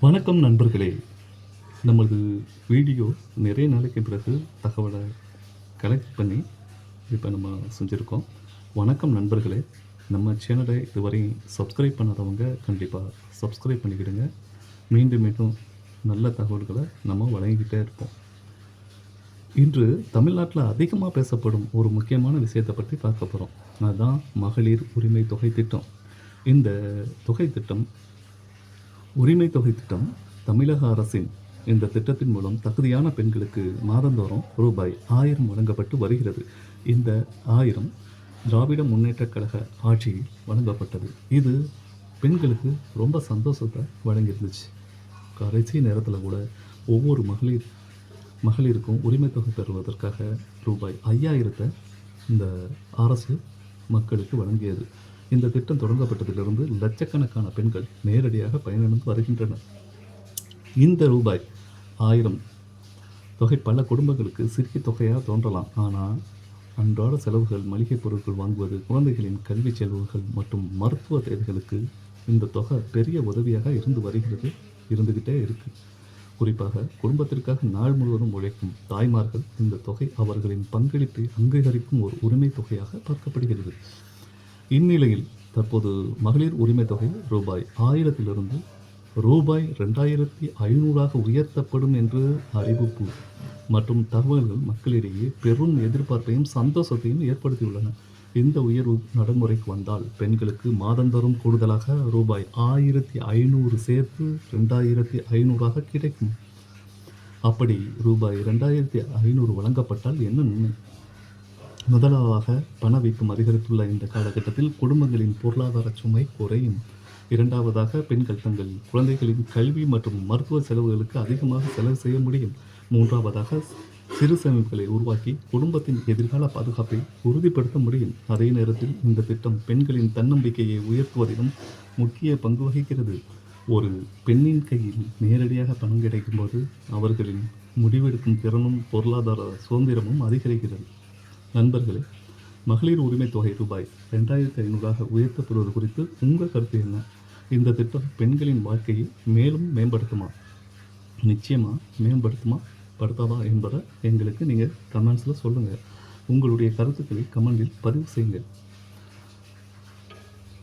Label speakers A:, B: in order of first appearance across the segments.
A: வணக்கம் நண்பர்களே. நமது வீடியோ நிறைய நாளைக்கு பிறகு தகவலை கலெக்ட் பண்ணி இப்போ நம்ம செஞ்சுருக்கோம். வணக்கம் நண்பர்களே. நம்ம சேனலை இதுவரை சப்ஸ்கிரைப் பண்ணாதவங்க கண்டிப்பாக சப்ஸ்கிரைப் பண்ணிக்கிடுங்க. மீண்டும் மீண்டும் நல்ல தகவல்களை நம்ம வழங்கிக்கிட்டே இருப்போம். இன்று தமிழ்நாட்டில் அதிகமாக பேசப்படும் ஒரு முக்கியமான விஷயத்தை பற்றி பார்க்க போகிறோம். அதுதான் மகளிர் உரிமை தொகை திட்டம். இந்த தொகை திட்டம் தமிழக அரசின் இந்த திட்டத்தின் மூலம் தகுதியான பெண்களுக்கு மாதந்தோறும் ரூபாய் 1000 வழங்கப்பட்டு வருகிறது. இந்த 1000 திராவிட முன்னேற்றக் கழக ஆட்சியில் வழங்கப்பட்டது. இது பெண்களுக்கு ரொம்ப சந்தோஷத்தை வழங்கியிருந்துச்சு. கடைசி நேரத்தில் கூட ஒவ்வொரு மகளிருக்கும் உரிமை தொகை பெறுவதற்காக ரூபாய் 5000 இந்த அரசு மக்களுக்கு வழங்கியது. இந்த திட்டம் தொடங்கப்பட்டதிலிருந்து லட்சக்கணக்கான பெண்கள் நேரடியாக பயனடைந்து வருகின்றனர். இந்த ரூபாய் 1000 தொகை பல குடும்பங்களுக்கு சிறிய தொகையாக தோன்றலாம். ஆனால் அன்றாட செலவுகள், மளிகை பொருட்கள் வாங்குவது, குழந்தைகளின் கல்வி செலவுகள் மற்றும் மருத்துவ தேவைகளுக்கு இந்த தொகை பெரிய உதவியாக இருந்துக்கிட்டே இருக்குது. குறிப்பாக குடும்பத்திற்காக நாள் முழுவதும் உழைக்கும் தாய்மார்கள் இந்த தொகை அவர்களின் பங்களிப்பை அங்கீகரிக்கும் ஒரு உரிமை தொகையாக பார்க்கப்படுகிறது. இந்நிலையில் தற்போது மகளிர் உரிமை தொகை ரூபாய் 1000 ரூபாய் 2500 உயர்த்தப்படும் என்று அறிவிப்பு மற்றும் தகவல்கள் மக்களிடையே பெரும் எதிர்பார்ப்பையும் சந்தோஷத்தையும் ஏற்படுத்தியுள்ளன. இந்த உயர்வு நடைமுறைக்கு வந்தால் பெண்களுக்கு மாதந்தோறும் கூடுதலாக ரூபாய் 1500 சேர்த்து 2500 கிடைக்கும். அப்படி ரூபாய் 2500 வழங்கப்பட்டால் என்ன நன்மை? முதலாவதாக பணவீக்கம் அதிகரித்துள்ள இந்த காலகட்டத்தில் குடும்பங்களின் பொருளாதார சுமை குறையும். இரண்டாவதாக பெண்கள் தங்கள் குழந்தைகளின் கல்வி மற்றும் மருத்துவ செலவுகளுக்கு அதிகமாக செலவு செய்ய முடியும். மூன்றாவதாக சிறு சேமிப்புகளை உருவாக்கி குடும்பத்தின் எதிர்கால பாதுகாப்பை உறுதிப்படுத்த முடியும். அதே நேரத்தில் இந்த திட்டம் பெண்களின் தன்னம்பிக்கையை உயர்த்துவதிலும் முக்கிய பங்கு வகிக்கிறது. ஒரு பெண்ணின் கையில் நேரடியாக பணம் கிடைக்கும்போது அவர்களின் முடிவெடுக்கும் திறனும் பொருளாதார சுதந்திரமும் அதிகரிக்கிறது. நண்பர்களே, மகளிர் உரிமை தொகை ரூபாய் 2500 உயர்த்தப்படுவது குறித்து உங்கள் கருத்து என்ன? இந்த திட்டம் பெண்களின் வாழ்க்கையை மேலும் மேம்படுத்துமா? நிச்சயமாக மேம்படுத்துமா, படுத்தாதா என்பதை எங்களுக்கு நீங்கள் கமெண்ட்ஸில் சொல்லுங்கள். உங்களுடைய கருத்துக்களை கமெண்டில் பதிவு செய்யுங்கள்.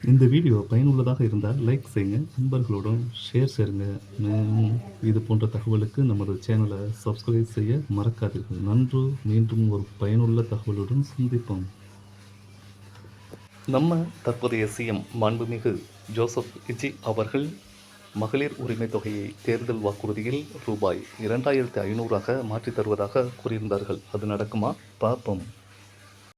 A: இந்த வீடியோ பயனுள்ளதாக இருந்தால் லைக் செய்யுங்க, நண்பர்களுடன் ஷேர் செய்யுங்க. இது போன்ற தகவலுக்கு நமது சேனலை சப்ஸ்கிரைப் செய்ய மறக்காதீர்கள். நன்றி. மீண்டும் ஒரு பயனுள்ள தகவலுடன் சந்திப்போம். நம்ம தற்போதைய சிஎம் மாண்புமிகு ஜோசப் விஜய் அவர்கள் மகளிர் உரிமை தொகையை தேர்தல் வாக்குறுதியில் ரூபாய் 2500 மாற்றித் தருவதாக கூறியிருந்தார்கள். அது நடக்குமா? பார்ப்போம்.